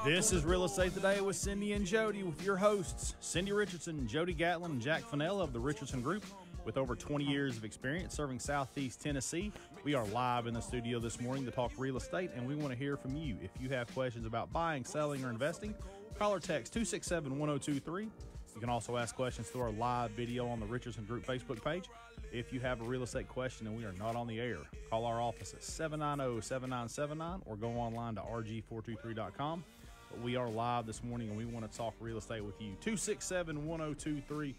This is Real Estate Today with Cindi and Jody with your hosts, Cindy Richardson, Jody Gatlin, and Jack Fennella of the Richardson Group. With over 20 years of experience serving Southeast Tennessee, we are live in the studio this morning to talk real estate, and we want to hear from you. If you have questions about buying, selling, or investing, call or text 267-1023. You can also ask questions through our live video on the Richardson Group Facebook page. If you have a real estate question and we are not on the air, call our office at 790-7979 or go online to rg423.com. But we are live this morning and we want to talk real estate with you. 267-1023.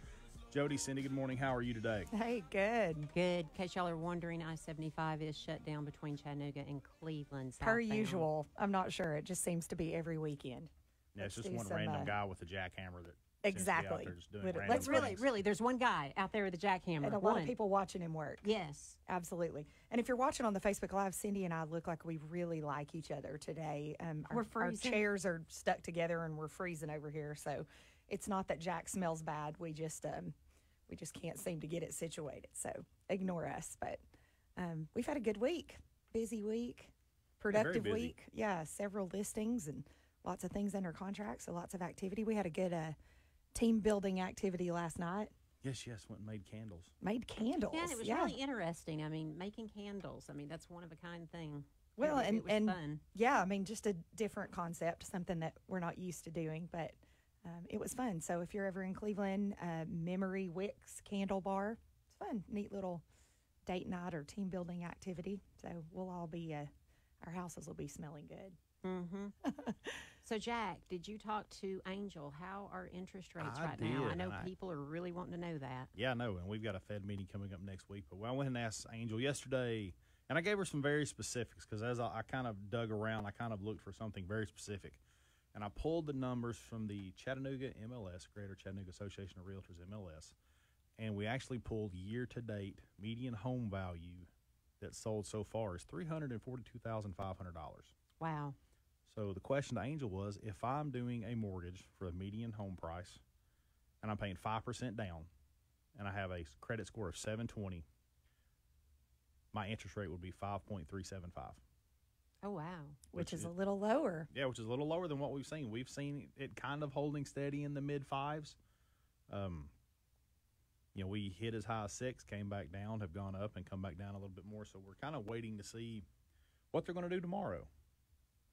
Jody, Cindy, good morning. How are you today? Hey, good. Good. In case y'all are wondering, I-75 is shut down between Chattanooga and Cleveland. Per southbound. usual. I'm not sure. It just seems to be every weekend. Yeah, it's just one random guy with a jackhammer that exactly. seems to be out there just doing But random Let's things. really, there's one guy out there with a jackhammer. And a lot of people watching him work. Yes. Absolutely. And if you're watching on the Facebook Live, Cindy and I look like we really like each other today. We're our freezing. chairs are stuck together and we're freezing over here. So it's not that Jack smells bad. We just can't seem to get it situated. So ignore us. But we've had a good week, busy week, productive busy. week. Yeah, several listings and lots of things under contract. So lots of activity. We had a good team building activity last night. Yes, went and made candles. Made candles. Yeah, and it was really interesting. I mean, making candles. I mean, that's one of a kind thing. Well, it was fun. Yeah, I mean, just a different concept, something that we're not used to doing, but it was fun. So if you're ever in Cleveland, Memory Wicks Candle Bar, it's fun. Neat little date night or team building activity. So we'll all be, our houses will be smelling good. Mm-hmm. So, Jack, did you talk to Angel? How are interest rates right now? I know people are really wanting to know that. Yeah, I know, and we've got a Fed meeting coming up next week. But I went and asked Angel yesterday, and I gave her some very specifics because as I kind of dug around, I kind of looked for something very specific. And I pulled the numbers from the Chattanooga MLS, Greater Chattanooga Association of Realtors MLS, and we actually pulled year-to-date median home value that sold so far is $342,500. Wow. So the question to Angel was, if I'm doing a mortgage for a median home price and I'm paying 5% down and I have a credit score of 720, my interest rate would be 5.375. Oh, wow. Which is a little lower. Yeah, which is a little lower than what we've seen. We've seen it kind of holding steady in the mid-fives. We hit as high as 6, came back down, have gone up, and come back down a little bit more. So we're kind of waiting to see what they're going to do tomorrow.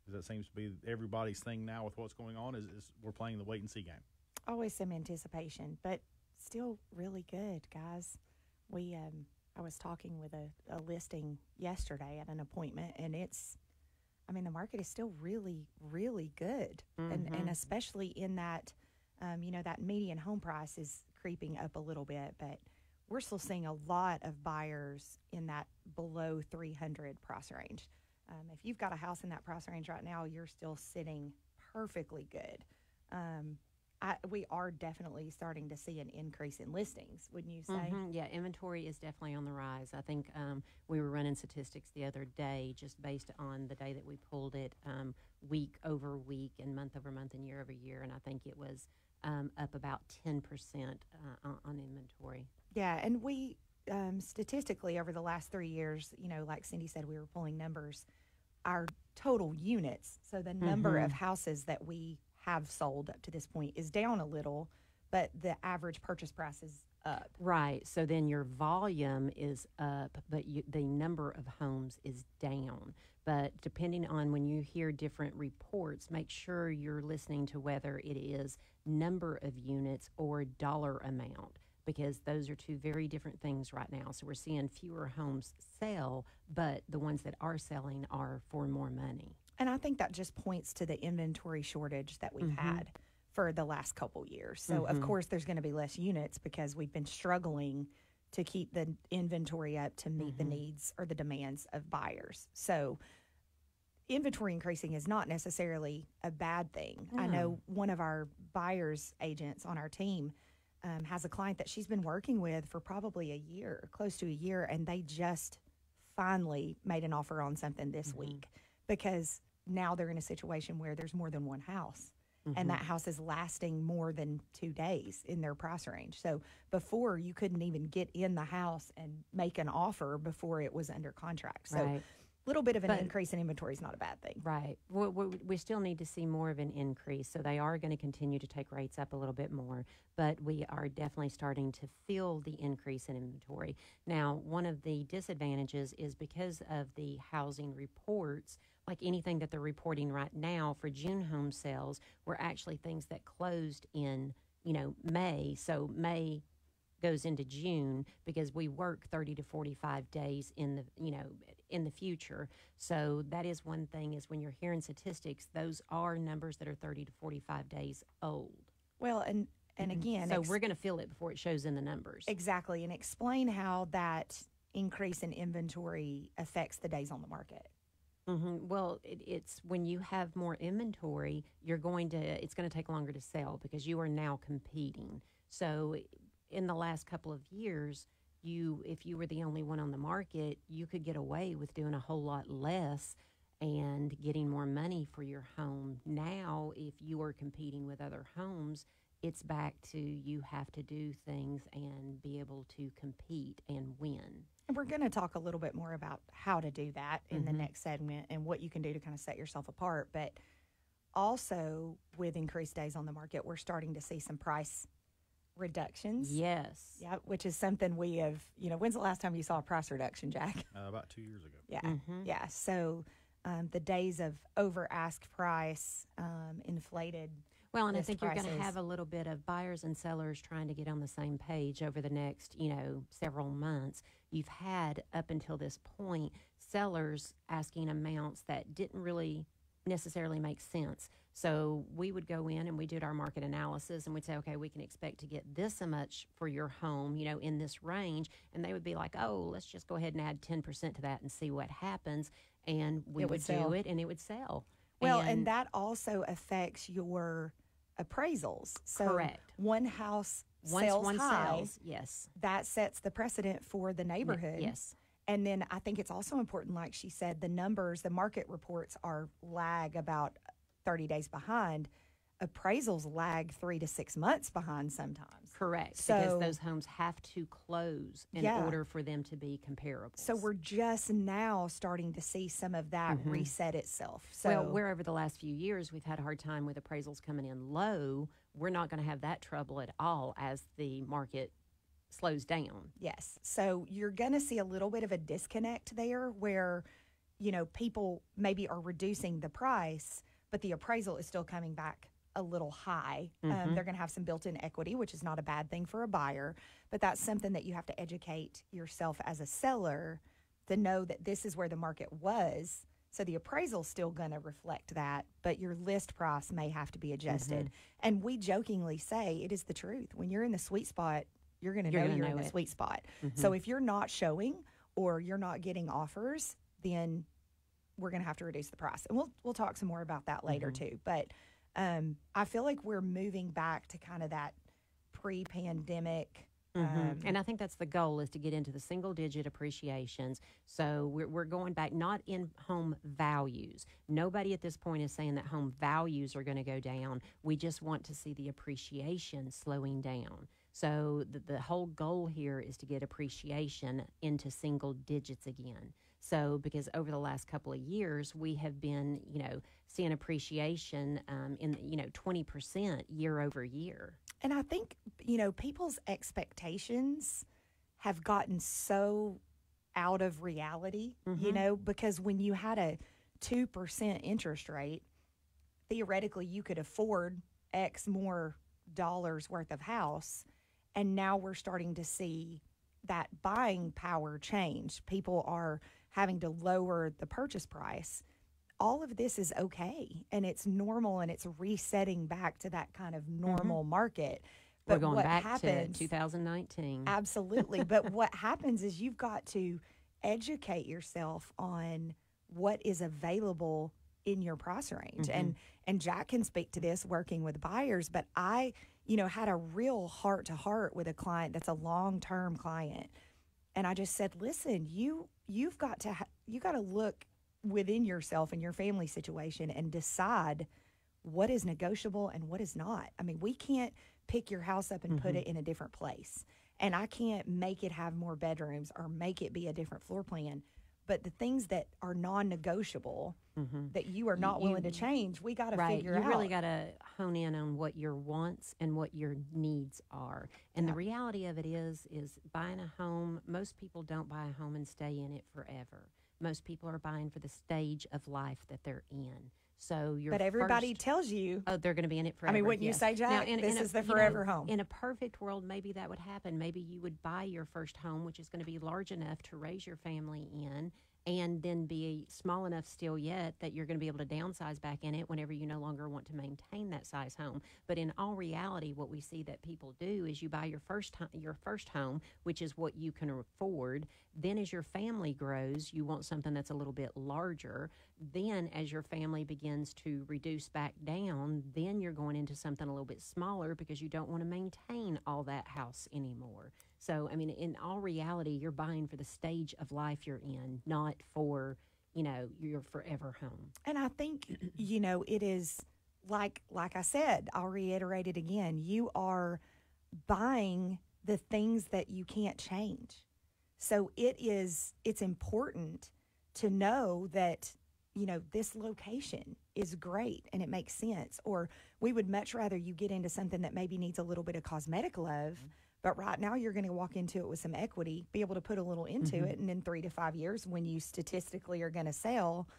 Because that seems to be everybody's thing now with what's going on is we're playing the wait-and-see game. Always some anticipation, but still really good, guys. I was talking with a listing yesterday at an appointment, and the market is still really, really good. Mm-hmm. And especially in that, that median home price is creeping up a little bit, but we're still seeing a lot of buyers in that below 300 price range. If you've got a house in that price range right now, you're still sitting perfectly good. We are definitely starting to see an increase in listings, wouldn't you say? Mm-hmm. Yeah, inventory is definitely on the rise. I think we were running statistics the other day just based on the day that we pulled it week over week and month over month and year over year, and I think it was up about 10% on inventory. Yeah, and we statistically over the last 3 years, like Cindy said, we were pulling numbers, our total units, so the number of houses that we have sold up to this point is down a little, but the average purchase price is up. Right. So then your volume is up, but the number of homes is down. But depending on when you hear different reports, make sure you're listening to whether it is number of units or dollar amount, because those are two very different things right now. So we're seeing fewer homes sell, but the ones that are selling are for more money. And I think that just points to the inventory shortage that we've had for the last couple years. So, of course, there's going to be less units because we've been struggling to keep the inventory up to meet the needs or the demands of buyers. So inventory increasing is not necessarily a bad thing. I know one of our buyers agents on our team has a client that she's been working with for probably a year, close to a year, and they just finally made an offer on something this week because now they're in a situation where there's more than one house. And that house is lasting more than 2 days in their price range. So before, you couldn't even get in the house and make an offer before it was under contract. So little bit of an But- increase in inventory is not a bad thing. Right. We still need to see more of an increase. So they are going to continue to take rates up a little bit more, but we are definitely starting to feel the increase in inventory. Now, one of the disadvantages is because of the housing reports, like anything that they're reporting right now for June home sales, were actually things that closed in, May. So May goes into June because we work 30 to 45 days in the future. So that is one thing, is when you're hearing statistics, those are numbers that are 30 to 45 days old. Well, and again, So we're going to feel it before it shows in the numbers. exactly, and explain how that increase in inventory affects the days on the market. Well, it's when you have more inventory, it's going to take longer to sell because you are now competing. So in the last couple of years, if you were the only one on the market, you could get away with doing a whole lot less and getting more money for your home. Now, if you are competing with other homes, it's back to you have to do things and be able to compete and win. And we're going to talk a little bit more about how to do that in the next segment and what you can do to kind of set yourself apart. But also, with increased days on the market, we're starting to see some price reductions. Yes. Yeah, which is something we have, when's the last time you saw a price reduction, Jack? About 2 years ago. Yeah. Yeah. So the days of over ask price, inflated. Well, and I list think you're going to prices. have a little bit of buyers and sellers trying to get on the same page over the next, several months. You've had, up until this point, sellers asking amounts that didn't really necessarily make sense. So we would go in and we did our market analysis and we'd say, okay, we can expect to get this much for your home, in this range. And they would be like, oh, let's just go ahead and add 10% to that and see what happens. And we would do it and it would sell. Well, and that also affects your appraisals. So Correct. one house Once sells one high, sells, yes. that sets the precedent for the neighborhood. Yes. And then I think it's also important, like she said, the market reports lag about 30 days behind. Appraisals lag 3 to 6 months behind sometimes. Correct, So, because those homes have to close in order for them to be comparable. So we're just now starting to see some of that reset itself. So well, where over the last few years we've had a hard time with appraisals coming in low, we're not going to have that trouble at all as the market slows down. yes. So you're going to see a little bit of a disconnect there where, people maybe are reducing the price, but the appraisal is still coming back a little high. They're going to have some built-in equity, which is not a bad thing for a buyer, but that's something that you have to educate yourself as a seller to know that this is where the market was. So the appraisal's still going to reflect that, but your list price may have to be adjusted. And we jokingly say it is the truth. When you're in the sweet spot, you're going to know you're in the sweet spot. So if you're not showing or you're not getting offers, then we're going to have to reduce the price. And we'll talk some more about that later too. But I feel like we're moving back to kind of that pre-pandemic. And I think that's the goal, is to get into the single-digit appreciations. So we're going back, not in home values. Nobody at this point is saying that home values are going to go down. We just want to see the appreciation slowing down. So the whole goal here is to get appreciation into single digits again. So because over the last couple of years, we have been, seeing appreciation in, 20% year over year. And I think, people's expectations have gotten so out of reality, because when you had a 2% interest rate, theoretically you could afford X more dollars worth of house. And now we're starting to see that buying power change. People are having to lower the purchase price. All of this is okay, and it's normal, and it's resetting back to that kind of normal market. But we're going back to 2019. Absolutely. But what happens is you've got to educate yourself on what is available in your price range. And Jack can speak to this working with buyers, but I, had a real heart to heart with a client that's a long-term client. And I just said, listen, you've got to look within yourself and your family situation and decide what is negotiable and what is not. I mean, we can't pick your house up and put it in a different place. And I can't make it have more bedrooms or make it be a different floor plan. but the things that are non-negotiable that you are not willing to change, we got to figure out. You really got to hone in on what your wants and what your needs are. And the reality of it is buying a home, most people don't buy a home and stay in it forever. Most people are buying for the stage of life that they're in. So but everybody tells you, oh, they're going to be in it forever. I mean, wouldn't you say, Jack, this is the forever home? In a perfect world, maybe that would happen. Maybe you would buy your first home, which is going to be large enough to raise your family in, and then be small enough still yet that you're going to be able to downsize back in it whenever you no longer want to maintain that size home. But in all reality, what we see that people do is you buy your first home, which is what you can afford. Then as your family grows, you want something that's a little bit larger. Then as your family begins to reduce back down, then you're going into something a little bit smaller because you don't want to maintain all that house anymore. So, I mean, in all reality, you're buying for the stage of life you're in, not for, your forever home. And I think, it is like I said, I'll reiterate it again. You are buying the things that you can't change. So it's important to know that, this location is great and it makes sense. Or we would much rather you get into something that maybe needs a little bit of cosmetic love. But right now you're going to walk into it with some equity, be able to put a little into it. And in 3 to 5 years, when you statistically are going to sell,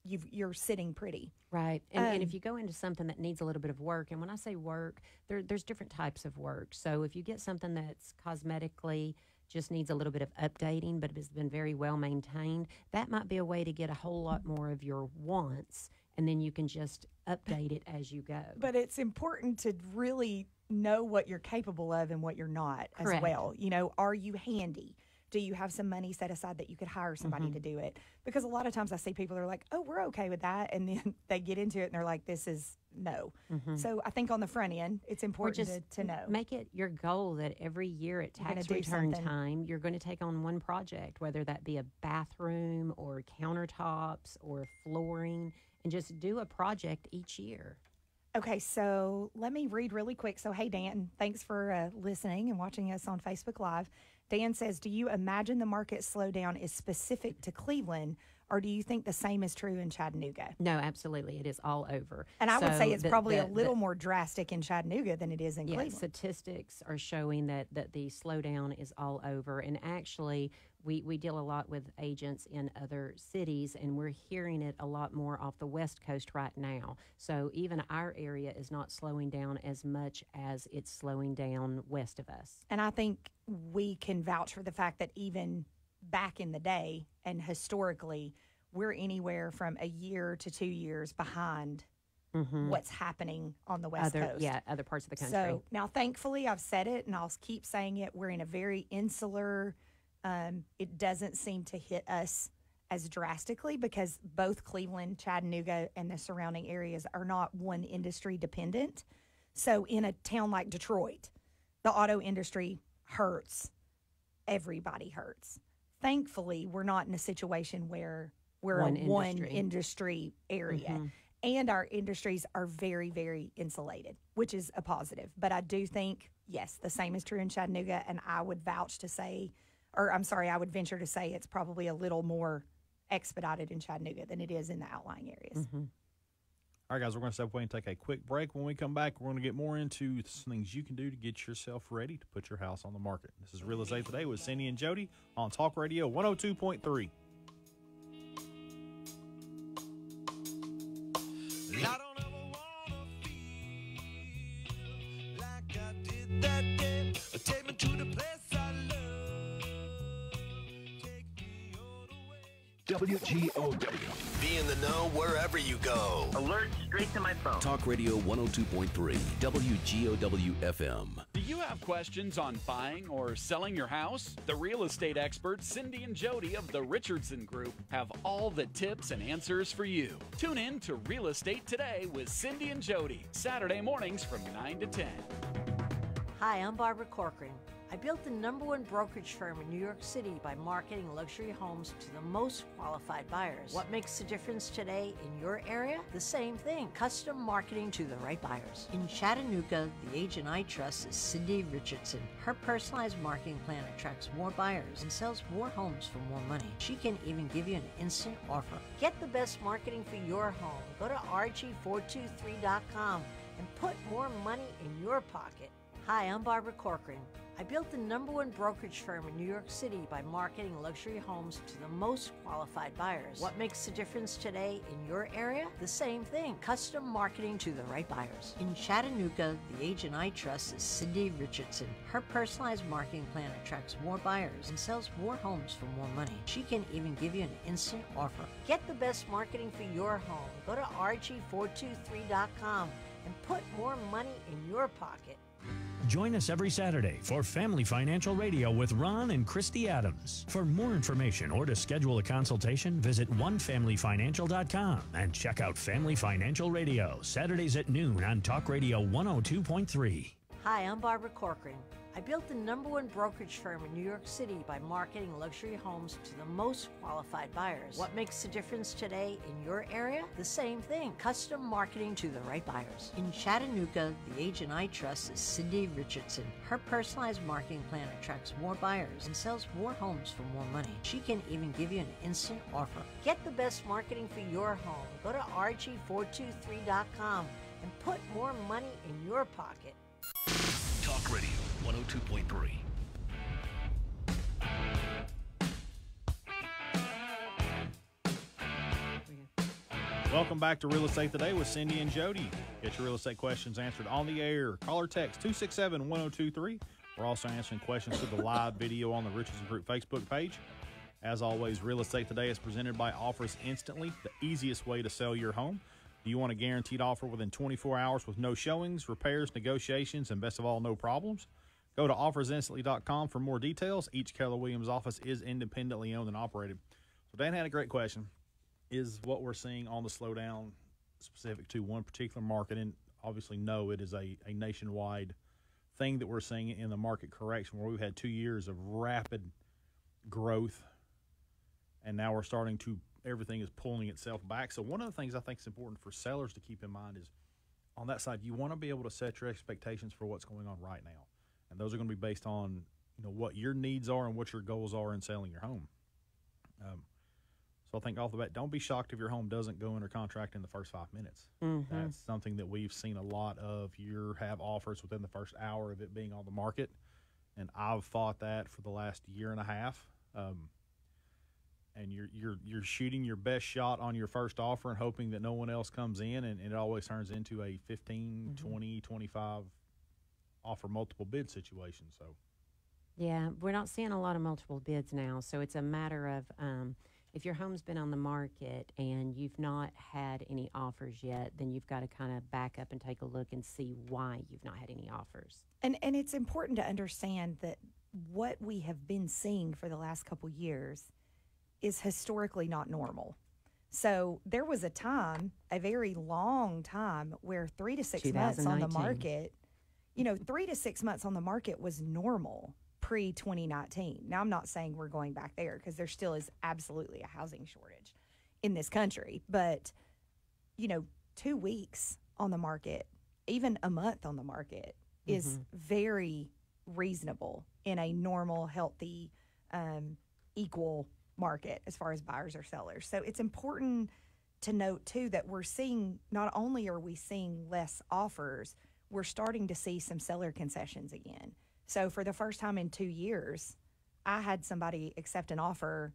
you're sitting pretty. Right. And if you go into something that needs a little bit of work, and when I say work, there's different types of work. So if you get something that's cosmetically just needs a little bit of updating, but has been very well maintained, that might be a way to get a whole lot more of your wants, and then you can just update it as you go. But it's important to really know what you're capable of and what you're not. Correct. As well. Are you handy? Do you have some money set aside that you could hire somebody to do it? Because a lot of times I see people are like, oh, we're okay with that. And then they get into it and they're like, this is no. So I think on the front end, it's important to know. Make it your goal that every year at tax return time, you're going to take on one project, whether that be a bathroom or countertops or flooring, and just do a project each year. Okay, so let me read really quick. So, hey, Dan, thanks for listening and watching us on Facebook Live. Dan says, do you imagine the market slowdown is specific to Cleveland, or do you think the same is true in Chattanooga? No, absolutely. It is all over. And I would say it's probably a little more drastic in Chattanooga than it is in Cleveland. Statistics are showing that the slowdown is all over. And actually, we deal a lot with agents in other cities, and we're hearing it a lot more off the West Coast right now. So even our area is not slowing down as much as it's slowing down west of us. And I think we can vouch for the fact that even back in the day and historically, we're anywhere from a year to 2 years behind what's happening on the West Coast. Yeah, other parts of the country. So now, thankfully, I've said it and I'll keep saying it. We're in a very insular, it doesn't seem to hit us as drastically because both Cleveland, Chattanooga, and the surrounding areas are not one industry dependent. So in a town like Detroit, the auto industry hurts. Everybody hurts. Thankfully, we're not in a situation where we're one industry area. And our industries are very, very insulated, which is a positive. But I do think, yes, the same is true in Chattanooga, and I would I would venture to say it's probably a little more expedited in Chattanooga than it is in the outlying areas. All right, guys, we're going to step away and take a quick break. When we come back, we're going to get more into some things you can do to get yourself ready to put your house on the market. This is Real Estate Today with Cindi and Jody on Talk Radio 102.3. I don't ever wanna feel like I did that day. Take me to the place I love. Take me all the way. WGOW. Be in the know wherever you go. Alert straight to my phone. Talk Radio 102.3, WGOW FM. Do you have questions on buying or selling your house? The real estate experts Cindi and Jody of the Richardson Group have all the tips and answers for you. Tune in to Real Estate Today with Cindi and Jody, Saturday mornings from 9 to 10. Hi, I'm Barbara Corcoran. I built the #1 brokerage firm in New York City by marketing luxury homes to the most qualified buyers. What makes the difference today in your area? The same thing, custom marketing to the right buyers. In Chattanooga, the agent I trust is Cindi Richardson. Her personalized marketing plan attracts more buyers and sells more homes for more money. She can even give you an instant offer. Get the best marketing for your home. Go to rg423.com and put more money in your pocket. Hi, I'm Barbara Corcoran. I built the #1 brokerage firm in New York City by marketing luxury homes to the most qualified buyers. What makes the difference today in your area? The same thing, custom marketing to the right buyers. In Chattanooga, the agent I trust is Cindi Richardson. Her personalized marketing plan attracts more buyers and sells more homes for more money. She can even give you an instant offer. Get the best marketing for your home. Go to rg423.com and put more money in your pocket. Join us every Saturday for Family Financial Radio with Ron and Christy Adams. For more information or to schedule a consultation, visit onefamilyfinancial.com and check out Family Financial Radio, Saturdays at noon on Talk Radio 102.3. Hi, I'm Barbara Corcoran. I built the #1 brokerage firm in New York City by marketing luxury homes to the most qualified buyers. What makes the difference today in your area? The same thing, custom marketing to the right buyers. In Chattanooga, the agent I trust is Cindi Richardson. Her personalized marketing plan attracts more buyers and sells more homes for more money. She can even give you an instant offer. Get the best marketing for your home. Go to rg423.com and put more money in your pocket. Talk Radio 102.3. Welcome back to Real Estate Today with Cindi and Jody. Get your real estate questions answered on the air. Call or text 267-1023. We're also answering questions through the live video on the Richardson Group Facebook page. As always, Real Estate Today is presented by Offers Instantly, the easiest way to sell your home. Do you want a guaranteed offer within 24 hours with no showings, repairs, negotiations, and best of all, no problems? Go to offersinstantly.com for more details. Each Keller Williams office is independently owned and operated. So Dan had a great question. Is what we're seeing on the slowdown specific to one particular market? And obviously, no, it is a nationwide thing that we're seeing in the market correction where we've had 2 years of rapid growth, and now we're starting to everything is pulling itself back. So one of the things I think is important for sellers to keep in mind is on that side, you want to be able to set your expectations for what's going on right now. And those are going to be based on, what your needs are and what your goals are in selling your home. So I think off the bat, don't be shocked if your home doesn't go under contract in the first 5 minutes. Mm-hmm. That's something that we've seen a lot of. You have offers within the first hour of it being on the market. And I've fought that for the last year and a half. And you're shooting your best shot on your first offer and hoping that no one else comes in, and it always turns into a 15, 20, 25 offer multiple bid situation. So, yeah, we're not seeing a lot of multiple bids now. So it's a matter of if your home's been on the market and you've not had any offers yet, then you've got to kind of back up and take a look and see why you've not had any offers. And it's important to understand that what we have been seeing for the last couple years is historically not normal. So there was a time, a very long time, where 3 to 6 months on the market, 3 to 6 months on the market was normal pre-2019. Now, I'm not saying we're going back there because there still is absolutely a housing shortage in this country. But, 2 weeks on the market, even a month on the market is very reasonable in a normal, healthy, equal market as far as buyers or sellers. So it's important to note too that we're seeing, not only are we seeing less offers, we're starting to see some seller concessions again. So for the first time in 2 years, I had somebody accept an offer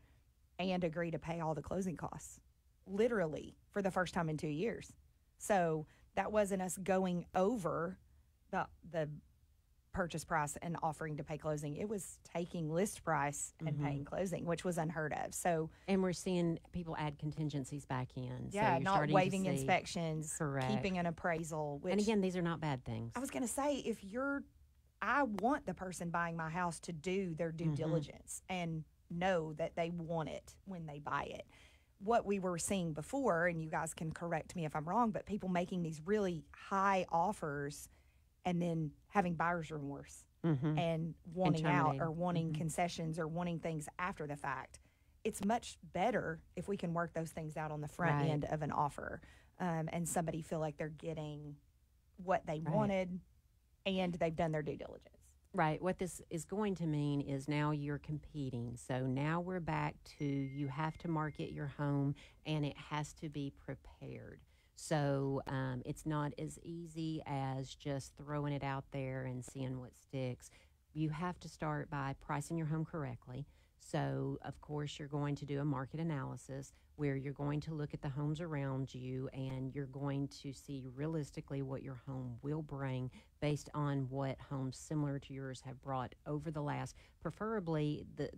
and agree to pay all the closing costs, literally for the first time in 2 years. So that wasn't us going over the purchase price and offering to pay closing. It was taking list price and paying closing, which was unheard of. So, and we're seeing people add contingencies back in. Yeah, so not waiving inspections, correct, keeping an appraisal. Which, and again, these are not bad things. I was going to say, I want the person buying my house to do their due diligence and know that they want it when they buy it. What we were seeing before, and you guys can correct me if I'm wrong, but people making these really high offers and then having buyer's remorse and wanting out terminating. or wanting concessions or wanting things after the fact. It's much better if we can work those things out on the front Right. end of an offer, and somebody feel like they're getting what they Right. wanted and they've done their due diligence. Right. What this is going to mean is now you're competing. So now we're back to you have to market your home and it has to be prepared. So it's not as easy as just throwing it out there and seeing what sticks. You have to start by pricing your home correctly. So, of course, you're going to do a market analysis where you're going to look at the homes around you and you're going to see realistically what your home will bring based on what homes similar to yours have brought over the last, preferably the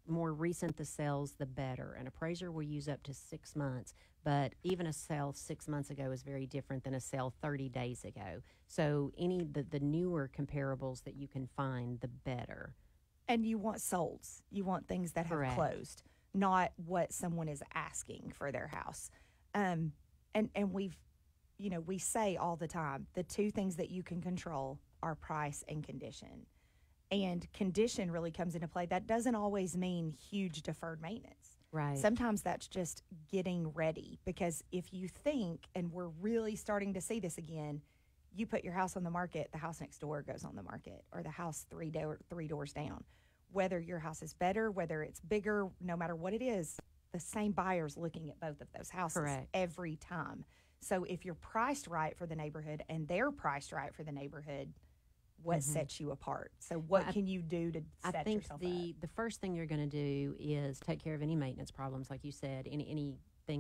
more recent the sales, the better. An appraiser will use up to 6 months, but even a sale 6 months ago is very different than a sale 30 days ago. So the newer comparables that you can find, the better. And you want solds. You want things that have Correct. closed, not what someone is asking for their house. And we've, we say all the time, the two things that you can control are price and condition. And condition really comes into play. That doesn't always mean huge deferred maintenance. Right. Sometimes that's just getting ready, because if you think, and we're really starting to see this again, you put your house on the market, the house next door goes on the market, or the house three doors down. Whether your house is better, whether it's bigger, no matter what it is, the same buyer's looking at both of those houses Correct. every time. So if you're priced right for the neighborhood and they're priced right for the neighborhood, what sets you apart? So what can you do to set I think yourself up? the first thing you're going to do is take care of any maintenance problems, like you said, anything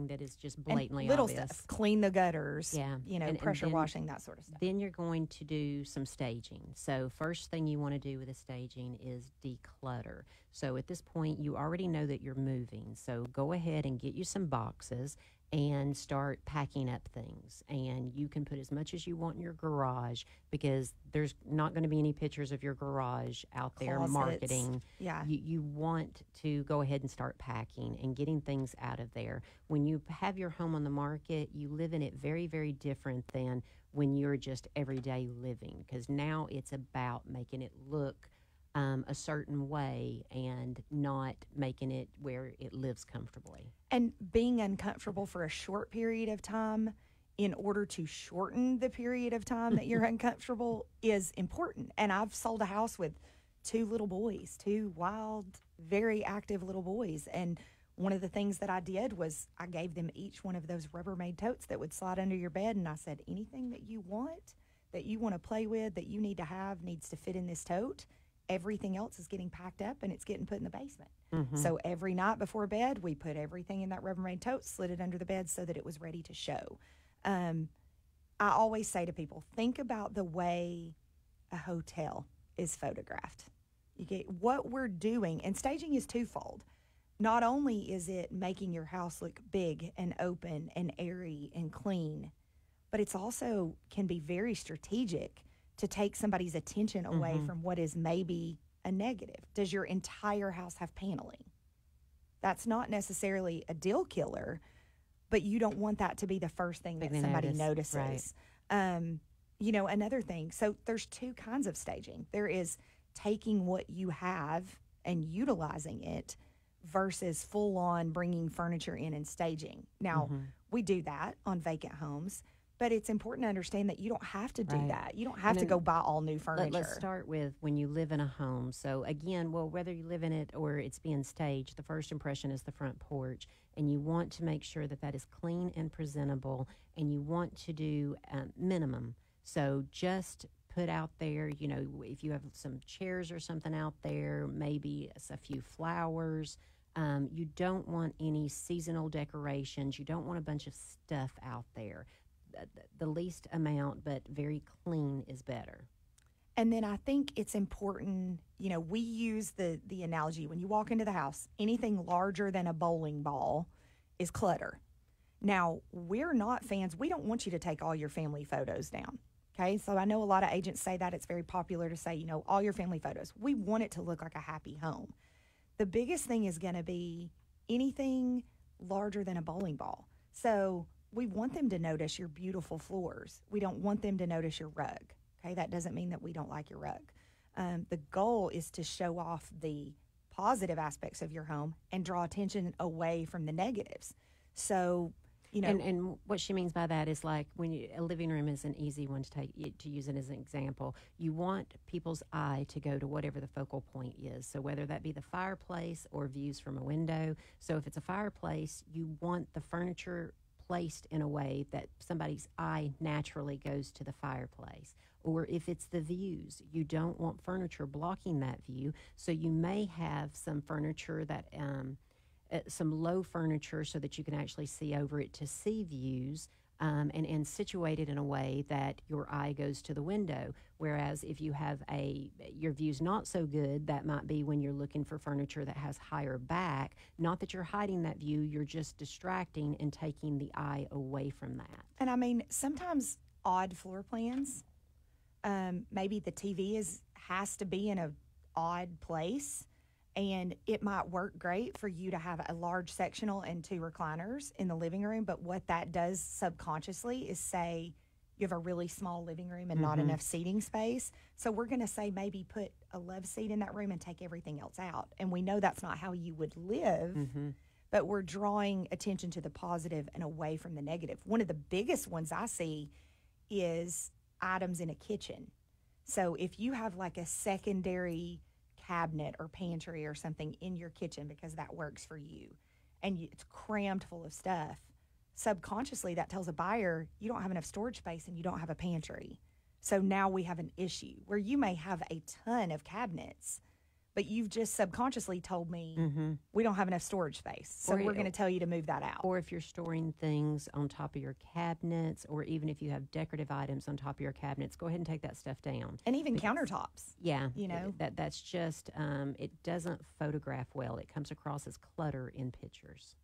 that is just blatantly and little obvious. stuff, clean the gutters, Yeah. And pressure then- washing, that sort of stuff. Then you're going to do some staging. So first thing you want to do with the staging is declutter. So at this point, you already know that you're moving. So go ahead and get you some boxes and start packing up things. And you can put as much as you want in your garage, because there's not going to be any pictures of your garage out there Closets. marketing. Yeah. You want to go ahead and start packing and getting things out of there. When you have your home on the market, you live in it very, very different than when you're just everyday living, because now it's about making it look a certain way and not making it where it lives comfortably. And being uncomfortable for a short period of time in order to shorten the period of time that you're uncomfortable is important. And I've sold a house with two little boys, two wild, very active little boys. And one of the things that I did was I gave them each one of those Rubbermaid totes that would slide under your bed. And I said, anything that you want to play with, that you need to have, needs to fit in this tote. Everything else is getting packed up and it's getting put in the basement. So every night before bed, we put everything in that Rubbermaid tote, slid it under the bed so that it was ready to show. I always say to people, think about the way a hotel is photographed. You get what we're doing, and staging is twofold. Not only is it making your house look big and open and airy and clean, but it's also can be very strategic to take somebody's attention away from what is maybe a negative. Does your entire house have paneling? That's not necessarily a deal killer, but you don't want that to be the first thing that They somebody notice, notices. right. Another thing, so there's two kinds of staging. There is taking what you have and utilizing it versus full on bringing furniture in and staging. Now, we do that on vacant homes, but it's important to understand that you don't have to do Right. that. You don't have And to then go buy all new furniture. Let's start with when you live in a home. So again, whether you live in it or it's being staged, the first impression is the front porch, and you want to make sure that that is clean and presentable, and you want to do minimum. So just put out there, if you have some chairs or something out there, maybe a few flowers. You don't want any seasonal decorations. You don't want a bunch of stuff out there. The least amount, but very clean, is better. And then I think it's important, we use the analogy when you walk into the house, anything larger than a bowling ball is clutter. Now, we're not fans. We don't want you to take all your family photos down. Okay, so I know a lot of agents say that. It's very popular to say, all your family photos. We want it to look like a happy home. The biggest thing is going to be anything larger than a bowling ball. So we want them to notice your beautiful floors. We don't want them to notice your rug. Okay, that doesn't mean that we don't like your rug. The goal is to show off the positive aspects of your home and draw attention away from the negatives. So, you know, And what she means by that is like a living room is an easy one to use it as an example. You want people's eye to go to whatever the focal point is. So whether that be the fireplace or views from a window. So if it's a fireplace, you want the furniture placed in a way that somebody's eye naturally goes to the fireplace. Or if it's the views, you don't want furniture blocking that view. So you may have some furniture that some low furniture so that you can actually see over it to see views, and situate it in a way that your eye goes to the window. Whereas if you have your view's not so good, that might be when you're looking for furniture that has higher back. Not that you're hiding that view, you're just distracting and taking the eye away from that. and I mean, sometimes odd floor plans, maybe the TV has to be in a odd place, and it might work great for you to have a large sectional and 2 recliners in the living room. But what that does subconsciously is say you have a really small living room and not enough seating space. So we're going to say maybe put a love seat in that room and take everything else out. And we know that's not how you would live, but we're drawing attention to the positive and away from the negative. One of the biggest ones I see is items in a kitchen. So if you have like a secondary cabinet or pantry or something in your kitchen because that works for you, and it's crammed full of stuff, subconsciously that tells a buyer you don't have enough storage space and you don't have a pantry. So now we have an issue where you may have a ton of cabinets, but you've just subconsciously told me we don't have enough storage space. So we're going to tell you to move that out. Or if you're storing things on top of your cabinets, or even if you have decorative items on top of your cabinets, go ahead and take that stuff down. And even countertops. Yeah. You know? That's just, it doesn't photograph well. It comes across as clutter in pictures.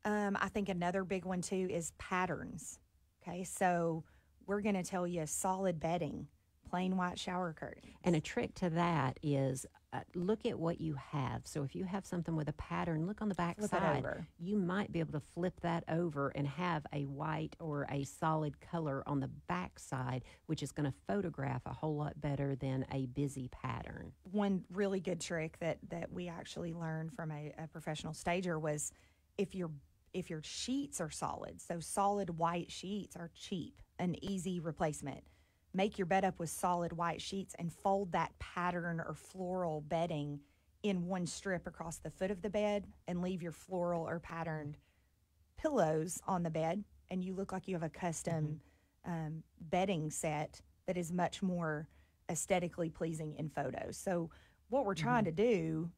I think another big one too is patterns. Okay, so we're going to tell you solid bedding, plain white shower curtain. And a trick to that is look at what you have. So if you have something with a pattern, look on the back Flip it side. over. You might be able to flip that over and have a white or a solid color on the back side, which is going to photograph a whole lot better than a busy pattern. One really good trick that we actually learned from a professional stager was if your sheets are solid, so solid white sheets are cheap, an easy replacement. Make your bed up with solid white sheets and fold that pattern or floral bedding in one strip across the foot of the bed, and leave your floral or patterned pillows on the bed, and you look like you have a custom bedding set that is much more aesthetically pleasing in photos. So what we're trying to do,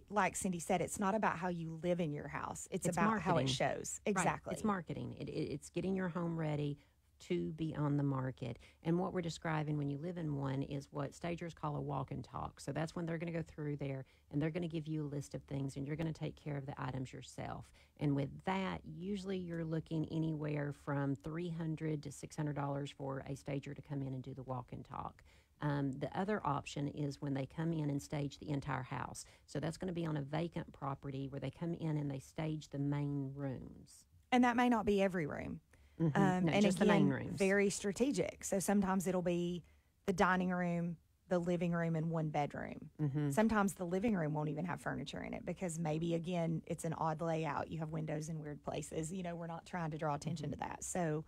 like Cindy said, it's not about how you live in your house. It's about marketing. how it shows. Exactly. Right. It's marketing. It's getting your home ready to be on the market. And what we're describing when you live in one is what stagers call a walk and talk. So that's when they're going to go through there and they're going to give you a list of things, and you're going to take care of the items yourself. And with that, usually you're looking anywhere from $300 to $600 for a stager to come in and do the walk and talk. The other option is when they come in and stage the entire house. So that's going to be on a vacant property where they come in and they stage the main rooms. And that may not be every room. No, and just again, the main rooms. very strategic. So sometimes it'll be the dining room, the living room, and one bedroom. Sometimes the living room won't even have furniture in it because maybe, again, it's an odd layout. You have windows in weird places. You know, we're not trying to draw attention to that. So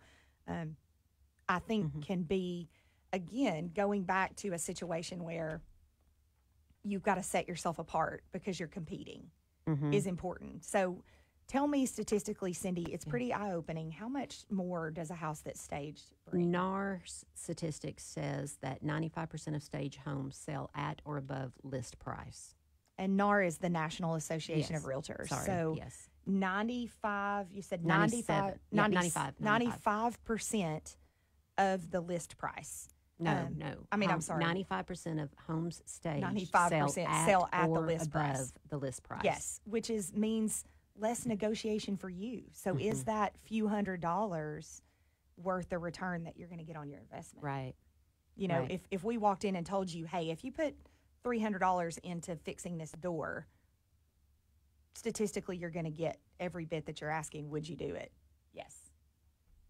I think can be, again, going back to a situation where you've got to set yourself apart because you're competing is important. So tell me statistically, Cindy, it's pretty eye-opening. How much more does a house that's staged bring? NAR statistics says that 95% of stage homes sell at or above list price. And NAR is the National Association of Yes. Realtors. Sorry, So yes. 95, you said 97. 95, Yeah, 95. 95% of the list price. No. I mean, I'm sorry. 95% of homes staged 95% sell at the or list above price. the list price. Yes, which means less negotiation for you. So is that few $100s worth the return that you're going to get on your investment? Right. You know, Right. if we walked in and told you, hey, if you put $300 into fixing this door, statistically you're going to get every bit that you're asking, would you do it? Yes.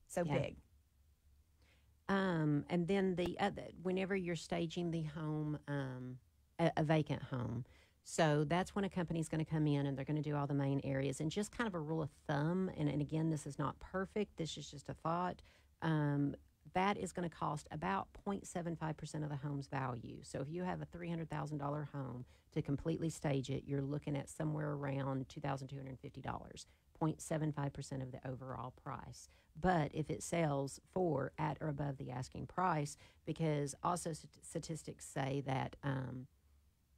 So Yeah. big. And then the other, whenever you're staging the home, a vacant home. So that's when a company's going to come in and they're going to do all the main areas. And just kind of a rule of thumb, and again, this is not perfect, this is just a thought, that is going to cost about 0.75% of the home's value. So if you have a $300,000 home, to completely stage it, you're looking at somewhere around $2,250, 0.75% of the overall price. But if it sells for at or above the asking price, because also statistics say that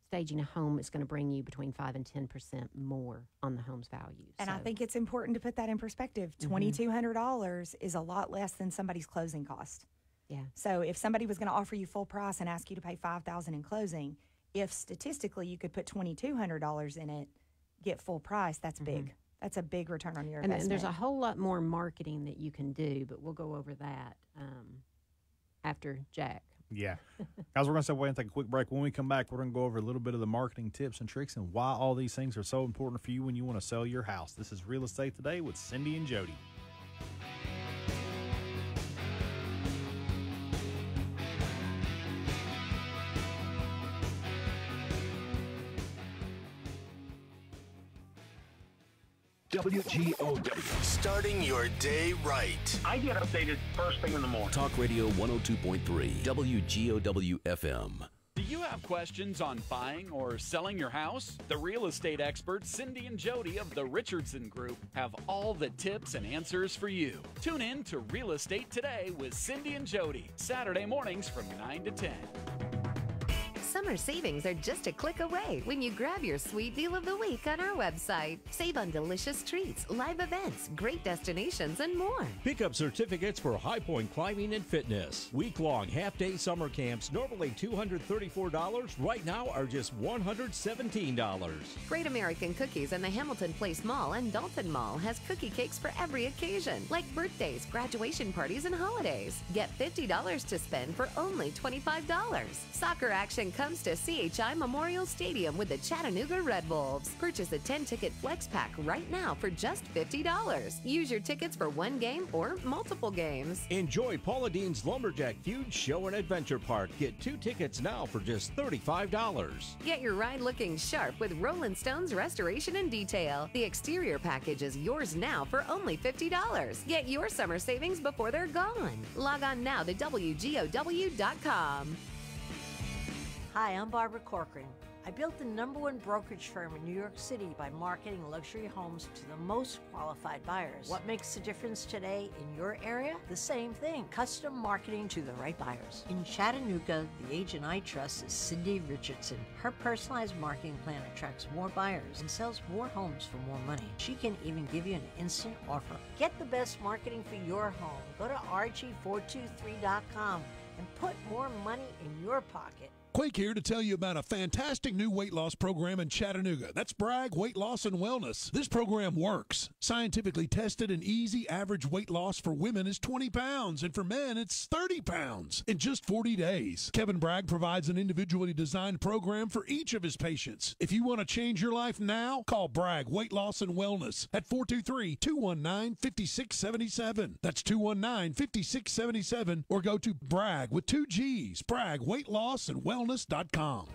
staging a home is going to bring you between 5 and 10% more on the home's value. And I think it's important to put that in perspective. $2,200 is a lot less than somebody's closing cost. Yeah. So if somebody was going to offer you full price and ask you to pay $5,000 in closing, if statistically you could put $2,200 in it, get full price, that's big. That's a big return on your investment. And there's a whole lot more marketing that you can do, but we'll go over that after Jack. Yeah. Guys, we're going to step away and take a quick break. When we come back, we're going to go over a little bit of the marketing tips and tricks and why all these things are so important for you when you want to sell your house. This is Real Estate Today with Cindi and Jody. WGOW. Starting your day right. I get updated first thing in the morning. Talk Radio 102.3, WGOW FM. Do you have questions on buying or selling your house? The real estate experts Cindi and Jody of the Richardson Group have all the tips and answers for you. Tune in to Real Estate Today with Cindi and Jody, Saturday mornings from 9 to 10. Summer savings are just a click away when you grab your sweet deal of the week on our website. Save on delicious treats, live events, great destinations, and more. Pick up certificates for High Point Climbing and Fitness. Week-long half-day summer camps, normally $234, right now are just $117. Great American Cookies in the Hamilton Place Mall and Dalton Mall has cookie cakes for every occasion, like birthdays, graduation parties, and holidays. Get $50 to spend for only $25. Soccer action comes to CHI Memorial Stadium with the Chattanooga Red Wolves. Purchase a 10-ticket flex pack right now for just $50. Use your tickets for one game or multiple games. Enjoy Paula Dean's Lumberjack Feud Show and Adventure Park. Get 2 tickets now for just $35. Get your ride looking sharp with Rolling Stones Restoration and Detail. The exterior package is yours now for only $50. Get your summer savings before they're gone. Log on now to WGOW.com. Hi, I'm Barbara Corcoran. I built the #1 brokerage firm in New York City by marketing luxury homes to the most qualified buyers. What makes the difference today in your area? The same thing, custom marketing to the right buyers. In Chattanooga, the agent I trust is Cindi Richardson. Her personalized marketing plan attracts more buyers and sells more homes for more money. She can even give you an instant offer. Get the best marketing for your home. Go to RG423.com and put more money in your pocket. Quake here to tell you about a fantastic new weight loss program in Chattanooga. That's Bragg Weight Loss and Wellness. This program works. Scientifically tested and easy. Average weight loss for women is 20 pounds, and for men, it's 30 pounds in just 40 days. Kevin Bragg provides an individually designed program for each of his patients. If you want to change your life now, call Bragg Weight Loss and Wellness at 423-219-5677. That's 219-5677, or go to Bragg with 2 G's, Bragg Weight Loss and Wellness.com.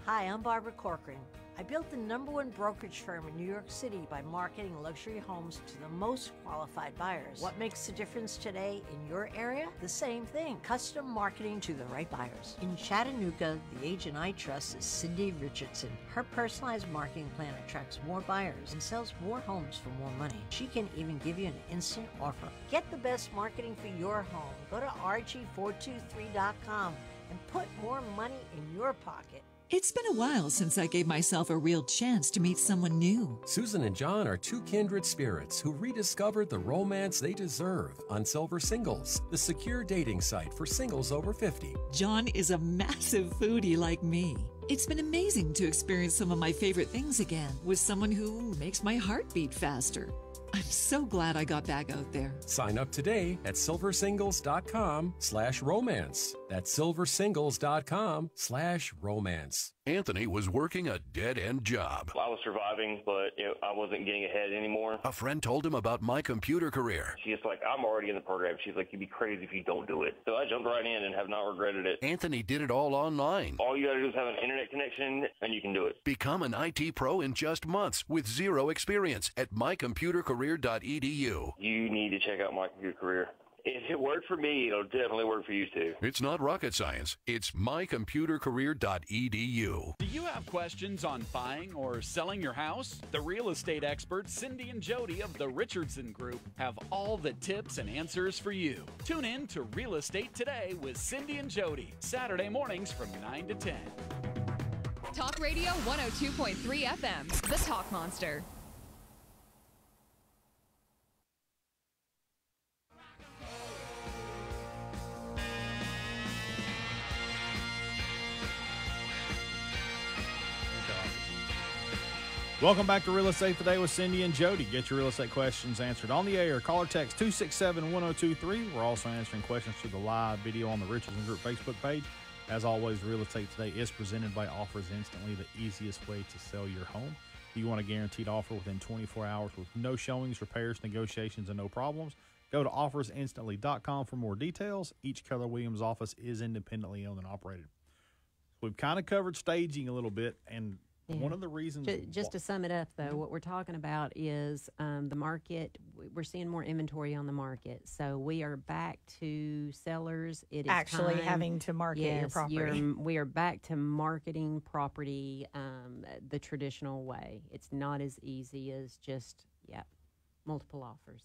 Hi, I'm Barbara Corcoran. I built the #1 brokerage firm in New York City by marketing luxury homes to the most qualified buyers. What makes the difference today in your area? The same thing, custom marketing to the right buyers. In Chattanooga, the agent I trust is Cindi Richardson. Her personalized marketing plan attracts more buyers and sells more homes for more money. She can even give you an instant offer. Get the best marketing for your home. Go to RG423.com and put more money in your pocket. It's been a while since I gave myself a real chance to meet someone new. Susan and John are 2 kindred spirits who rediscovered the romance they deserve on Silver Singles, the secure dating site for singles over 50. John is a massive foodie like me. It's been amazing to experience some of my favorite things again with someone who makes my heart beat faster. I'm so glad I got back out there. Sign up today at silversingles.com/romance. That's That's silversingles.com/romance. Anthony was working a dead-end job. I was surviving, but I wasn't getting ahead anymore. A friend told him about My Computer Career. She's like, I'm already in the program. She's like, you'd be crazy if you don't do it. So I jumped right in and have not regretted it. Anthony did it all online. All you got to do is have an internet connection, and you can do it. Become an IT pro in just months with zero experience at mycomputercareer.edu. You need to check out My Computer Career. If it worked for me, it'll definitely work for you too. It's not rocket science. It's mycomputercareer.edu. Do you have questions on buying or selling your house? The real estate experts Cindi and Jody of the Richardson Group have all the tips and answers for you. Tune in to Real Estate Today with Cindi and Jody, Saturday mornings from 9 to 10. Talk Radio 102.3 FM, The Talk Monster. Welcome back to Real Estate Today with Cindi and Jody. Get your real estate questions answered on the air. Call or text 267-1023. We're also answering questions through the live video on the Richardson Group Facebook page. As always, Real Estate Today is presented by Offers Instantly, the easiest way to sell your home. You want a guaranteed offer within 24 hours with no showings, repairs, negotiations, and no problems. Go to offersinstantly.com for more details. Each Keller Williams office is independently owned and operated. We've kind of covered staging a little bit, and one of the reasons... Just to sum it up, though, what we're talking about is the market. We're seeing more inventory on the market. So we are back to sellers. It is actually time. having to market your property. We are back to marketing property the traditional way. It's not as easy as just, multiple offers.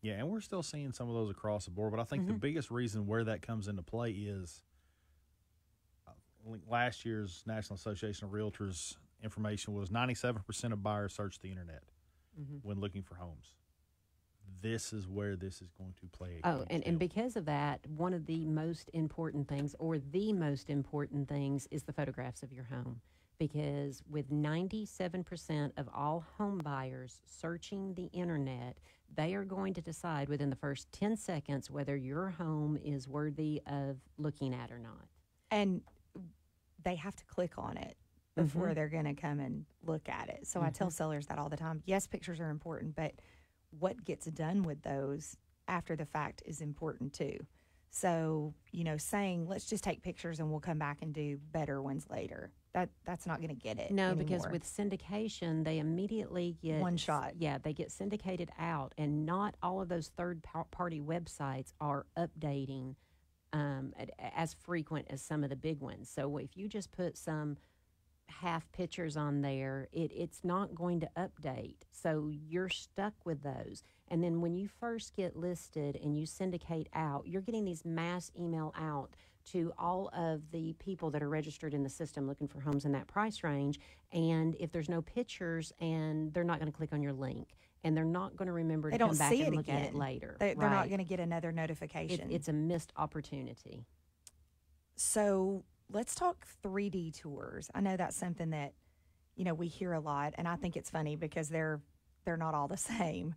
Yeah, and we're still seeing some of those across the board. But I think the biggest reason where that comes into play is last year's National Association of Realtors information was 97% of buyers search the internet when looking for homes. This is where this is going to play a Oh, and because of that, one of the most important things, or the most important things, is the photographs of your home. Because with 97% of all home buyers searching the internet, they are going to decide within the first 10 seconds whether your home is worthy of looking at or not. And they have to click on it before they're going to come and look at it. So I tell sellers that all the time. Yes, pictures are important, but what gets done with those after the fact is important too. So, saying, let's just take pictures and we'll come back and do better ones later. That's not going to get it. No, anymore. Because with syndication, they immediately get one shot. Yeah, they get syndicated out, and not all of those third-party websites are updating as frequent as some of the big ones. So if you just put some half pictures on there, it's not going to update. So you're stuck with those. And then when you first get listed and you syndicate out, you're getting these mass email out to all of the people that are registered in the system looking for homes in that price range. And if there's no pictures, and they're not going to click on your link, and they're not going to remember to come back and look at it later. They're not going to get another notification. It's a missed opportunity. So let's talk 3D tours. I know that's something that, we hear a lot, and I think it's funny because they're not all the same.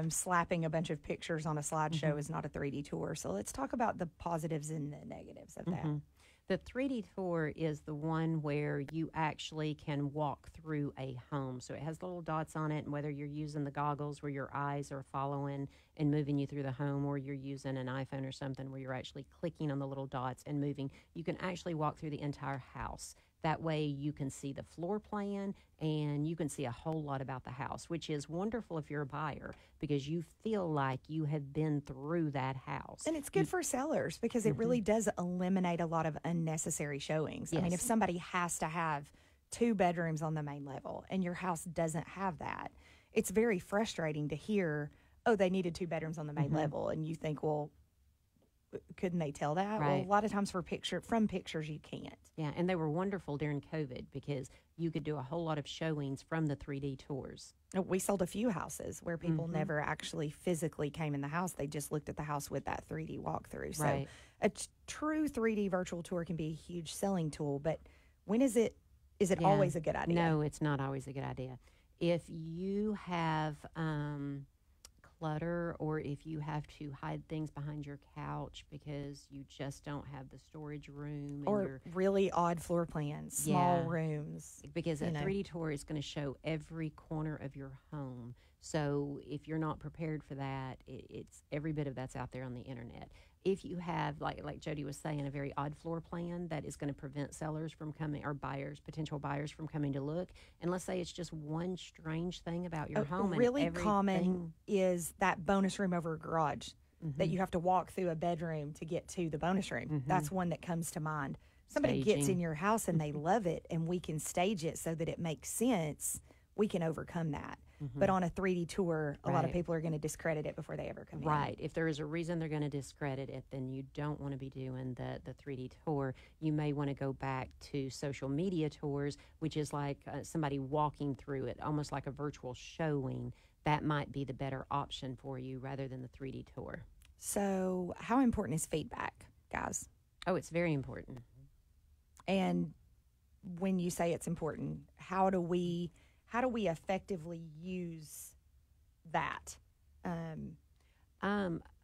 Slapping a bunch of pictures on a slideshow is not a 3D tour. So let's talk about the positives and the negatives of that. The 3D tour is the one where you actually can walk through a home. So it has little dots on it, and whether you're using the goggles where your eyes are following and moving you through the home, or you're using an iPhone or something where you're actually clicking on the little dots and moving, you can actually walk through the entire house. That way you can see the floor plan and you can see a whole lot about the house, which is wonderful if you're a buyer because you feel like you have been through that house. And it's good for sellers because it really does eliminate a lot of unnecessary showings. Yes. I mean, if somebody has to have 2 bedrooms on the main level and your house doesn't have that, it's very frustrating to hear, oh, they needed 2 bedrooms on the main level. And you think, well, couldn't they tell that? Right. Well, a lot of times from pictures you can't. Yeah, and they were wonderful during COVID because you could do a whole lot of showings from the 3D tours. We sold a few houses where people never actually physically came in the house. They just looked at the house with that 3D walkthrough. So Right. a true 3D virtual tour can be a huge selling tool, but when is it always a good idea? No, it's not always a good idea. If you have clutter, or if you have to hide things behind your couch because you just don't have the storage room. And Or really odd floor plans, small rooms. Because a you know. 3D tour is going to show every corner of your home. So if you're not prepared for that, it's every bit of that's out there on the internet. If you have, like Jody was saying, a very odd floor plan that is going to prevent sellers from coming, or potential buyers from coming to look, and let's say it's just one strange thing about your home. Really and common is that bonus room over a garage, that you have to walk through a bedroom to get to the bonus room. That's one that comes to mind. Somebody gets in Staging. your house and they love it, and we can stage it so that it makes sense. We can overcome that. But on a 3D tour, a lot of Right. people are going to discredit it before they ever come in. Right. If there is a reason they're going to discredit it, then you don't want to be doing the 3D tour. You may want to go back to social media tours, which is like somebody walking through it, almost like a virtual showing. That might be the better option for you rather than the 3D tour. So how important is feedback, guys? Oh, it's very important. And when you say it's important, how do we effectively use that?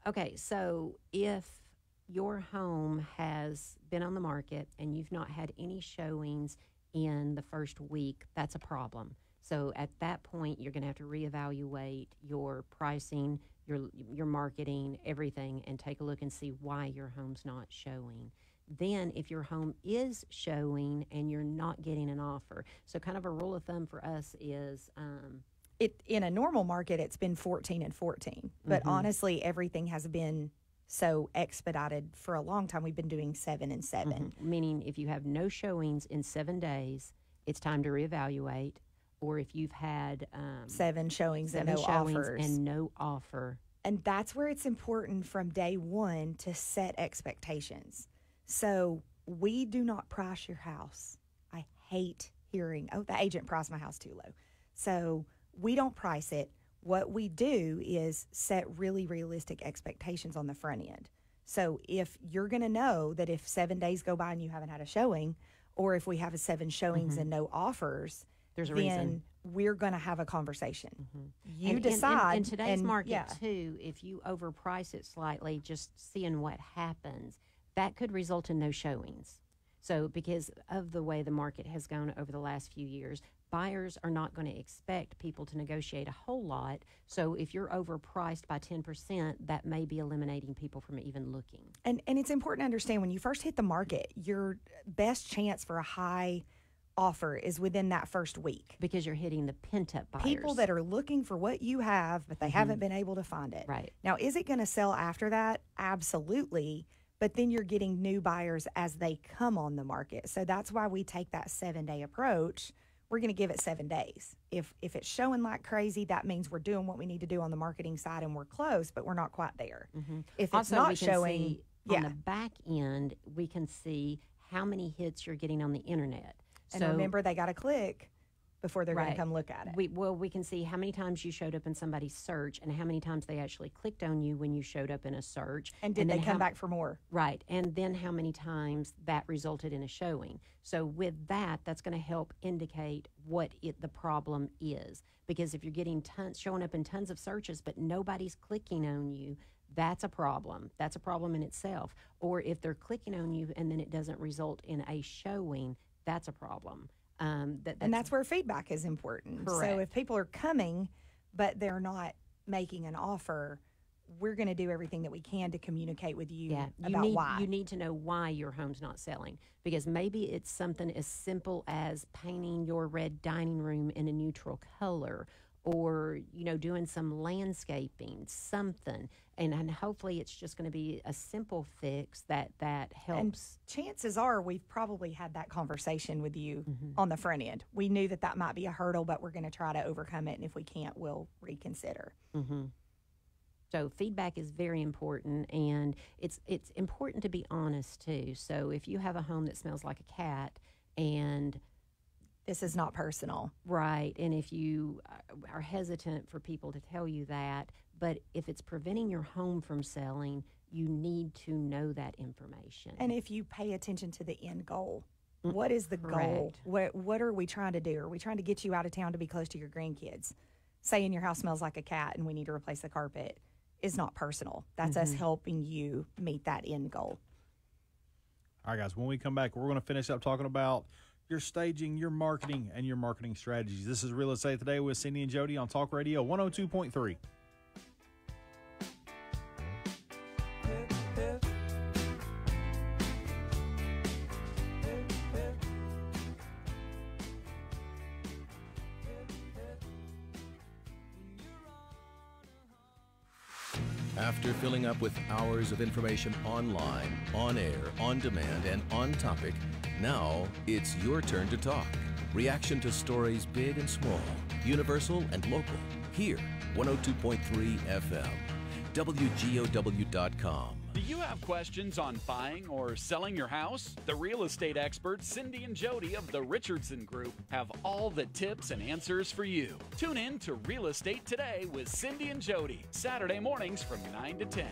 Okay, so if your home has been on the market and you've not had any showings in the first week, that's a problem. So at that point, you're going to have to reevaluate your pricing, your marketing, everything, and take a look and see why your home's not showing. Then if your home is showing and you're not getting an offer, so kind of a rule of thumb for us is in a normal market, it's been 14 and 14. But honestly, everything has been so expedited for a long time. We've been doing 7 and 7. Meaning if you have no showings in 7 days, it's time to reevaluate. Or if you've had 7 showings and 7 no showings offers. and no offer. And that's where it's important from day one to set expectations. So we do not price your house. I hate hearing, oh, the agent priced my house too low. So we don't price it. What we do is set really realistic expectations on the front end. So if you're going to know that if 7 days go by and you haven't had a showing, or if we have 7 showings and no offers, there's a then reason. We're going to have a conversation. You And decide. in today's market yeah. too, if you overprice it slightly, just seeing what happens, that could result in no showings. So because of the way the market has gone over the last few years, buyers are not going to expect people to negotiate a whole lot. So if you're overpriced by 10%, that may be eliminating people from even looking. And it's important to understand when you first hit the market, your best chance for a high offer is within that first week. Because you're hitting the pent-up buyers. People that are looking for what you have, but they haven't been able to find it. Right. Now, is it going to sell after that? Absolutely. But then you're getting new buyers as they come on the market. So that's why we take that 7-day approach. We're going to give it 7 days. If it's showing like crazy, that means we're doing what we need to do on the marketing side and we're close, but we're not quite there. If it's Also, not we can showing, see on the back end, we can see how many hits you're getting on the internet. And remember, they got to click before they're going to come look at it. We can see how many times you showed up in somebody's search and how many times they actually clicked on you when you showed up in a search. And did they come back for more? Right. And then how many times that resulted in a showing. So with that, that's going to help indicate what the problem is. Because if you're getting showing up in tons of searches, but nobody's clicking on you, that's a problem. That's a problem in itself. Or if they're clicking on you and then it doesn't result in a showing, that's a problem. And that's where feedback is important. Correct. So if people are coming, but they're not making an offer, we're going to do everything that we can to communicate with you about why. You need to know why your home's not selling. Because maybe it's something as simple as painting your red dining room in a neutral color, or doing some landscaping, something, and hopefully it's just going to be a simple fix that helps. And chances are we've probably had that conversation with you on the front end. We knew that might be a hurdle, but we're going to try to overcome it, and if we can't, we'll reconsider. So feedback is very important, and it's important to be honest too. So if you have a home that smells like a cat, and this is not personal. Right. And if you are hesitant for people to tell you that, but if it's preventing your home from selling, you need to know that information. And if you pay attention to the end goal, what is the goal? What are we trying to do? Are we trying to get you out of town to be close to your grandkids? saying your house smells like a cat and we need to replace the carpet is not personal. That's us helping you meet that end goal. All right, guys, when we come back, we're going to finish up talking about your staging, your marketing, and your marketing strategies. This is Real Estate Today with Cindi and Jody on Talk Radio 102.3. After filling up with hours of information online, on air, on demand, and on topic, now it's your turn to talk. Reaction to stories big and small, universal and local. Here, 102.3 FM, WGOW.com. Do you have questions on buying or selling your house? The real estate experts Cindi and Jody of the Richardson Group have all the tips and answers for you. Tune in to Real Estate Today with Cindi and Jody, Saturday mornings from 9 to 10.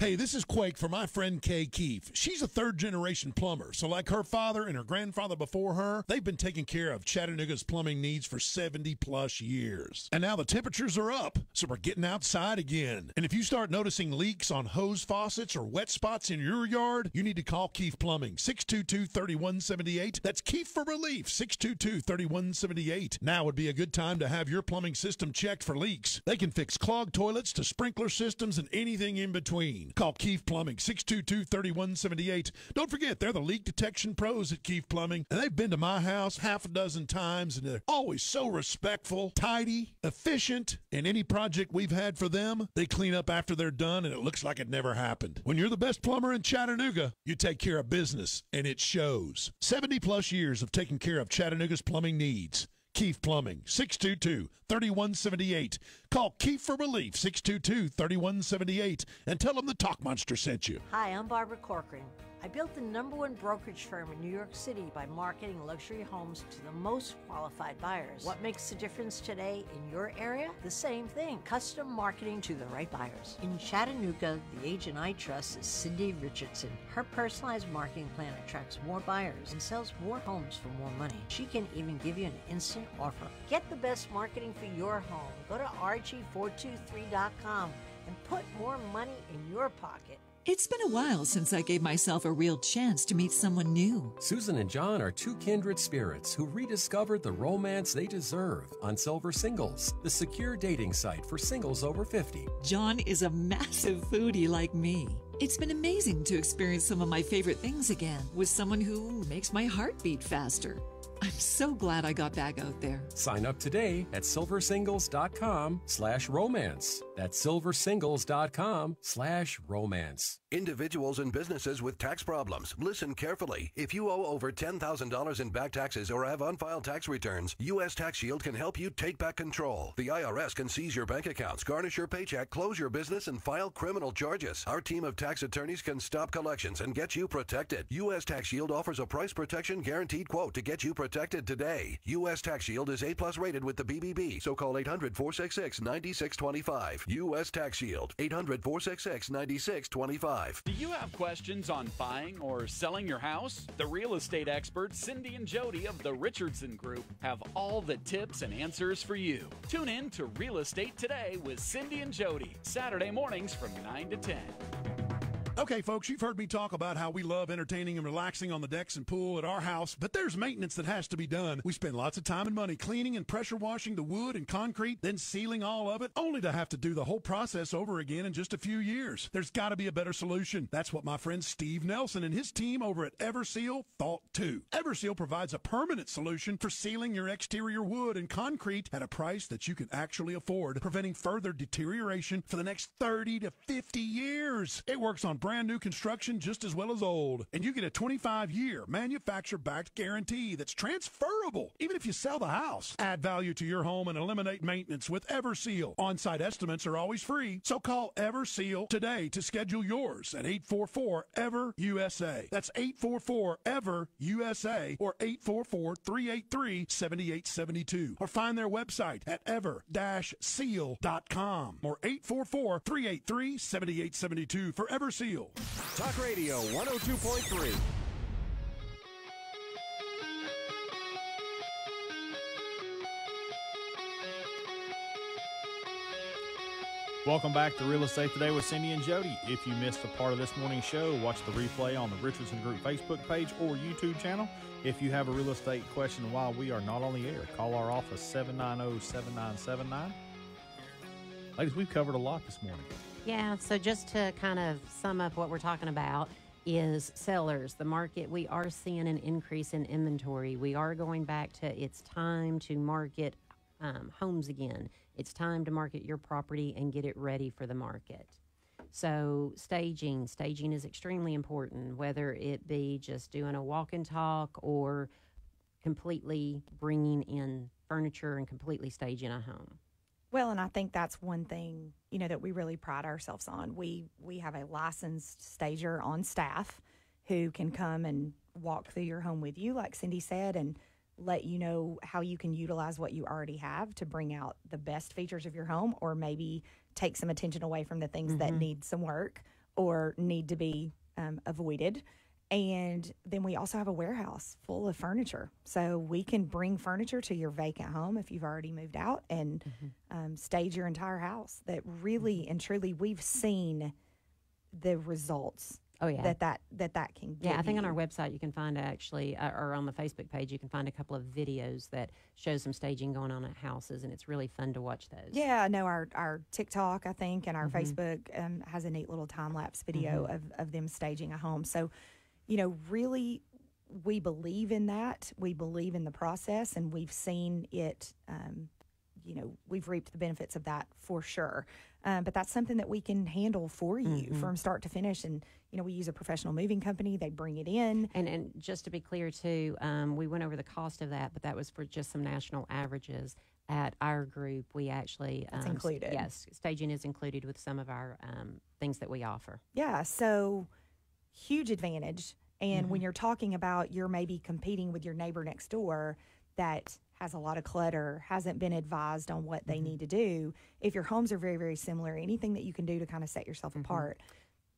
Hey, this is Quake for my friend Kay Keefe. She's a third-generation plumber, so like her father and her grandfather before her, they've been taking care of Chattanooga's plumbing needs for 70-plus years. And now the temperatures are up, so we're getting outside again. And if you start noticing leaks on hose faucets or wet spots in your yard, you need to call Keefe Plumbing, 622-3178. That's Keefe for Relief, 622-3178. Now would be a good time to have your plumbing system checked for leaks. They can fix clogged toilets to sprinkler systems and anything in between. Call Keefe Plumbing, 622-3178. Don't forget, they're the leak detection pros at Keefe Plumbing, and they've been to my house half a dozen times, and they're always so respectful, tidy, efficient, and any project we've had for them, they clean up after they're done, and it looks like it never happened. When you're the best plumber in Chattanooga, you take care of business, and it shows. 70-plus years of taking care of Chattanooga's plumbing needs. Keefe Plumbing, 622-3178. Call Keefe for Relief, 622-3178, and tell them the Talk Monster sent you. Hi, I'm Barbara Corcoran. I built the #1 brokerage firm in New York City by marketing luxury homes to the most qualified buyers. What makes the difference today in your area? The same thing, custom marketing to the right buyers. In Chattanooga, the agent I trust is Cindi Richardson. Her personalized marketing plan attracts more buyers and sells more homes for more money. She can even give you an instant offer. Get the best marketing for your home. Go to RG423.com and put more money in your pocket. It's been a while since I gave myself a real chance to meet someone new. Susan and John are two kindred spirits who rediscovered the romance they deserve on Silver Singles, the secure dating site for singles over 50. John is a massive foodie like me. It's been amazing to experience some of my favorite things again with someone who makes my heart beat faster. I'm so glad I got back out there. Sign up today at silversingles.com/romance. That's silversingles.com/romance. Individuals and businesses with tax problems, listen carefully. If you owe over $10,000 in back taxes or have unfiled tax returns, U.S. Tax Shield can help you take back control. The IRS can seize your bank accounts, garnish your paycheck, close your business, and file criminal charges. Our team of tax attorneys can stop collections and get you protected. U.S. Tax Shield offers a price protection guaranteed quote to get you protected today. U.S. Tax Shield is A+ rated with the BBB, so call 800-466-9625. U.S. Tax Shield, 800-466-9625. Do you have questions on buying or selling your house? The real estate experts Cindi and Jody of the Richardson Group have all the tips and answers for you. Tune in to Real Estate Today with Cindi and Jody, Saturday mornings from 9 to 10. Okay, folks, you've heard me talk about how we love entertaining and relaxing on the decks and pool at our house, but there's maintenance that has to be done. We spend lots of time and money cleaning and pressure washing the wood and concrete, then sealing all of it, only to have to do the whole process over again in just a few years. There's got to be a better solution. That's what my friend Steve Nelson and his team over at Everseal thought too. Everseal provides a permanent solution for sealing your exterior wood and concrete at a price that you can actually afford, preventing further deterioration for the next 30 to 50 years. It works on brand new construction just as well as old. And you get a 25-year manufacturer-backed guarantee that's transferable, even if you sell the house. Add value to your home and eliminate maintenance with Everseal. On-site estimates are always free, so call Everseal today to schedule yours at 844-EVER-USA. That's 844-EVER-USA or 844-383-7872. Or find their website at ever-seal.com or 844-383-7872 for Everseal. Talk Radio 102.3. Welcome back to Real Estate Today with Cindi and Jody. If you missed a part of this morning's show, watch the replay on the Richardson Group Facebook page or YouTube channel. If you have a real estate question while we are not on the air, call our office 790-7979. Ladies, we've covered a lot this morning. Yeah, so just to kind of sum up what we're talking about is sellers, the market. We are seeing an increase in inventory. We are going back to it's time to market homes again. It's time to market your property and get it ready for the market. So staging is extremely important, whether it be just doing a walk and talk or completely bringing in furniture and completely staging a home. Well, and I think that's one thing, that we really pride ourselves on. We have a licensed stager on staff who can come and walk through your home with you, like Cindi said, and let you know how you can utilize what you already have to bring out the best features of your home, or maybe take some attention away from the things that need some work or need to be avoided. And then we also have a warehouse full of furniture. So we can bring furniture to your vacant home if you've already moved out and stage your entire house. That really and truly, we've seen the results. Oh, yeah. That can give I think on you. our website you can find actually, or on the Facebook page, you can find a couple of videos that show some staging going on at houses, and it's really fun to watch those. Yeah, I know our TikTok, I think, and our Facebook has a neat little time-lapse video of them staging a home. So, really, we believe in that. We believe in the process, and we've seen it, we've reaped the benefits of that for sure. But that's something that we can handle for you from start to finish. And, we use a professional moving company. They bring it in. And just to be clear, too, we went over the cost of that, but that was for just some national averages. At our group, we actually... That's included. Yes, staging is included with some of our things that we offer. Yeah, so huge advantage. And when you're talking about you're maybe competing with your neighbor next door that has a lot of clutter, hasn't been advised on what they need to do, if your homes are very, very similar, anything that you can do to kind of set yourself apart.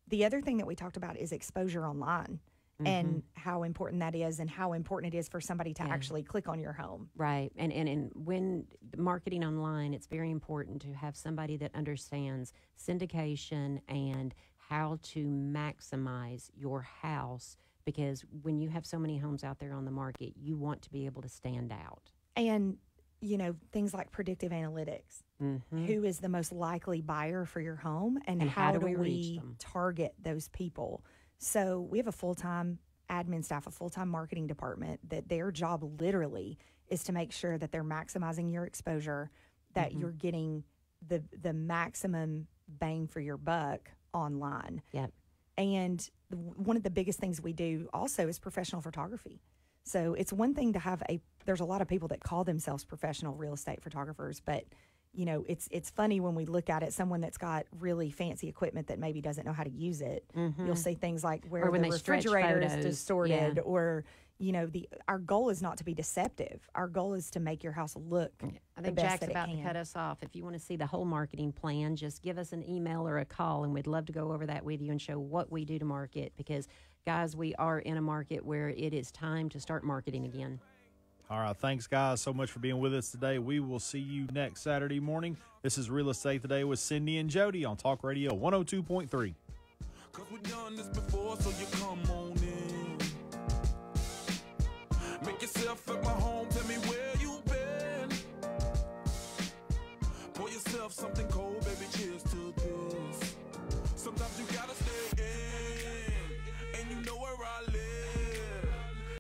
The other thing that we talked about is exposure online and how important that is, and how important it is for somebody to actually click on your home. Right. And when marketing online, it's very important to have somebody that understands syndication and how to maximize your house, because when you have so many homes out there on the market, you want to be able to stand out. And, things like predictive analytics. Who is the most likely buyer for your home, and how do we target those people? So we have a full-time admin staff, a full-time marketing department that their job literally is to make sure that they're maximizing your exposure, that you're getting the maximum bang for your buck online. Yep. And one of the biggest things we do also is professional photography. So it's one thing to have there's a lot of people that call themselves professional real estate photographers, but it's funny when we look at it, someone that's got really fancy equipment that maybe doesn't know how to use it. You'll see things like where the refrigerator is distorted, or our goal is not to be deceptive. Our goal is to make your house look I think the best Jack's that about it to can. cut us off. If you want to see the whole marketing plan, just give us an email or a call, and we'd love to go over that with you and show what we do to market, because, guys, we are in a market where it is time to start marketing again. All right. Thanks, guys, so much for being with us today. We will see you next Saturday morning. This is Real Estate Today with Cindi and Jody on Talk Radio 102.3. Cause we've done this before, so you come on in. Make yourself at my home, tell me where you've been. Pour yourself something cold, baby, cheers to this. Sometimes you gotta